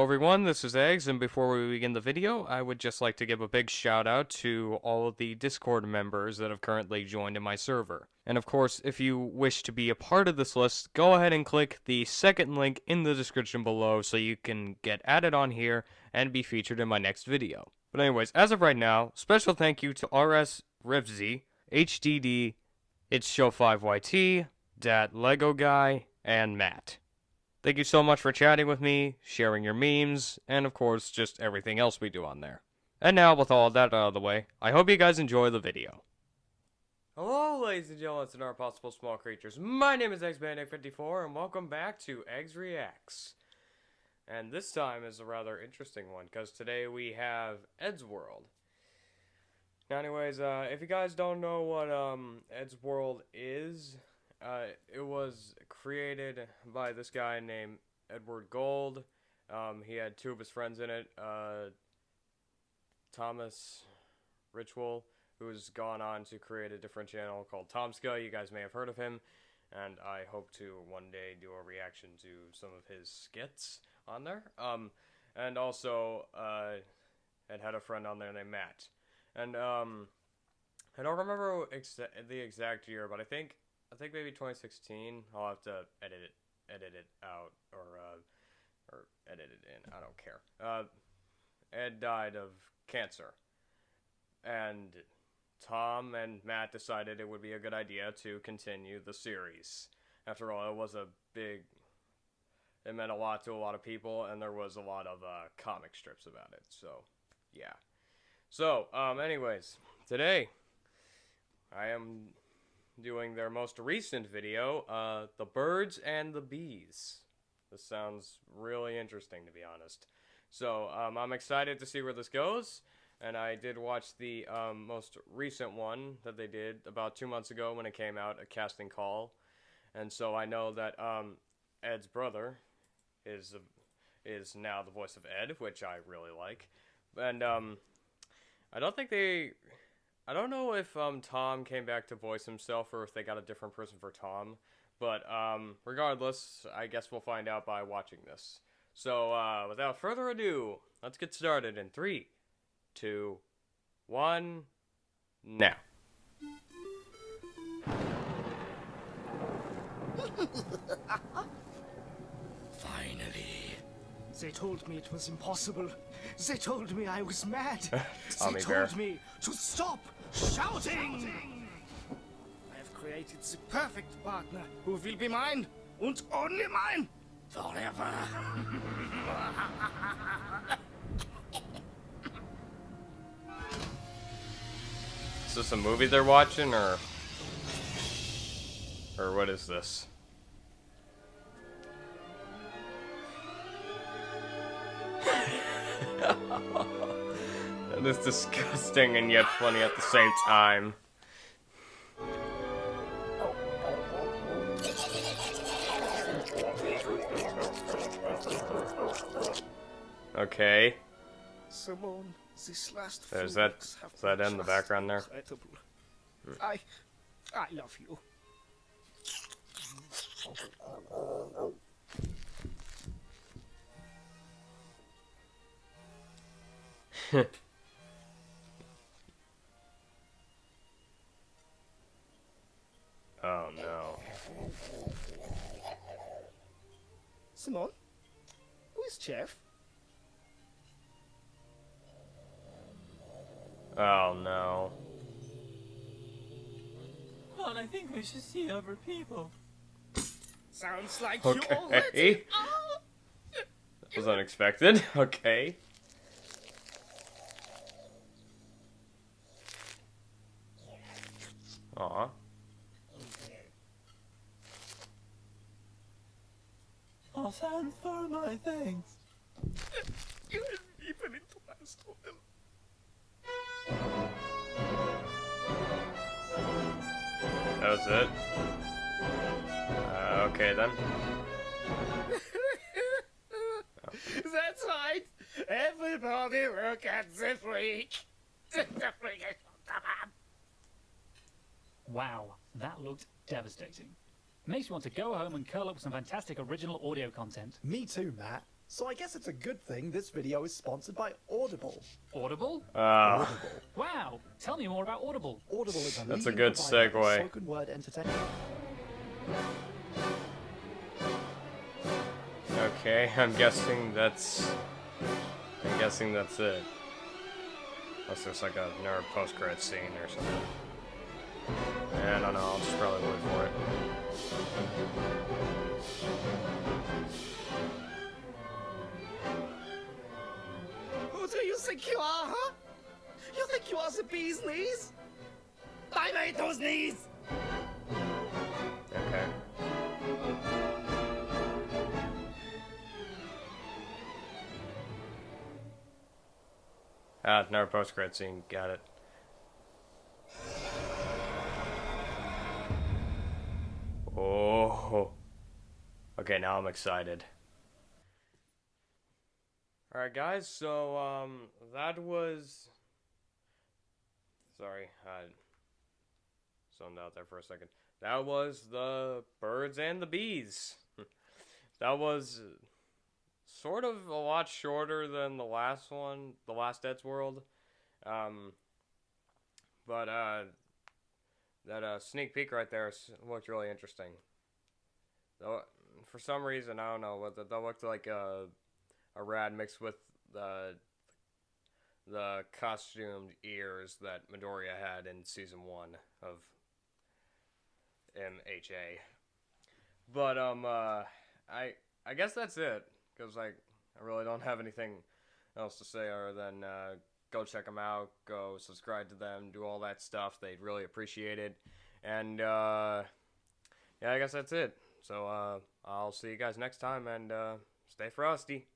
Hello everyone, this is Eggs, and before we begin the video, I would just like to give a big shout out to all of the Discord members that have currently joined in my server. And of course, if you wish to be a part of this list, go ahead and click the second link in the description below so you can get added on here and be featured in my next video. But anyways, as of right now, special thank you to RS Rivzy, HDD, It's Show 5YT, Dat Lego Guy, and Matt. Thank you so much for chatting with me, sharing your memes, and of course, just everything else we do on there. And now, with all that out of the way, I hope you guys enjoy the video. Hello, ladies and gentlemen, and our possible small creatures. My name is EggsBandit54, and welcome back to Eggs Reacts. And this time is a rather interesting one, because today we have Eddsworld. Now, anyways, if you guys don't know what Eddsworld is, it was created by this guy named Edward Gold. He had two of his friends in it, Thomas Ritual, who's gone on to create a different channel called Tomska. You guys may have heard of him, and I hope to one day do a reaction to some of his skits on there. And also, had a friend on there named Matt. And, I don't remember the exact year, but I think maybe 2016. I'll have to edit it out, or edit it in. I don't care. Ed died of cancer, and Tom and Matt decided it would be a good idea to continue the series. After all, it meant a lot to a lot of people, and there was a lot of comic strips about it. So, yeah. So, anyways, today I am doing their most recent video, The Birds and the Bees. This sounds really interesting, to be honest. So, I'm excited to see where this goes, and I did watch the most recent one that they did about 2 months ago when it came out, A Casting Call, and so I know that Ed's brother is now the voice of Ed, which I really like, and I don't know if Tom came back to voice himself or if they got a different person for Tom. But regardless, I guess we'll find out by watching this. So without further ado, let's get started in 3, 2, 1, now. Finally. They told me it was impossible. They told me I was mad. They told me to stop shouting. I have created the perfect partner who will be mine and only mine forever. Is this a movie they're watching, or what is this? That is disgusting and yet funny at the same time. Okay. Simone, this last There's that. Is that in the background there? Incredible. I love you. Oh no. Simone, who is Chef? Oh no. Well, I think we should see other people. Sounds like you Okay. already. That was unexpected. Okay. Aw. I'll send for my things. You didn't even into my soul. That was it. Okay then. That's right. Everybody look at the freak. The freak is come on. Wow, that looked devastating. Makes me want to go home and curl up with some fantastic original audio content. Me too, Matt. So I guess it's a good thing this video is sponsored by Audible. Audible? Ah, Wow. Tell me more about Audible. Audible is a That's a leading good provider of segue. spoken word entertainment. okay, I'm guessing that's it. Unless there's like a nerd post-credit scene or something. I don't know, I'll just probably wait for it. Who do you think you are, huh? You think you are the bee's knees? I made those knees! Okay. Ah, nerd post-credit scene, got it. Oh. Okay, now I'm excited. Alright guys, so that was... Sorry, I zoned out there for a second. That was the Birds and the Bees. That was sort of a lot shorter than the last one, the last Eddsworld. But that sneak peek right there looked really interesting. Though, for some reason, I don't know, that looked like a rad mix with the costumed ears that Midoriya had in season 1 of MHA. But I guess that's it, because like I really don't have anything else to say other than go check them out, go subscribe to them, do all that stuff. They'd really appreciate it. And yeah, I guess that's it. So I'll see you guys next time, and stay frosty.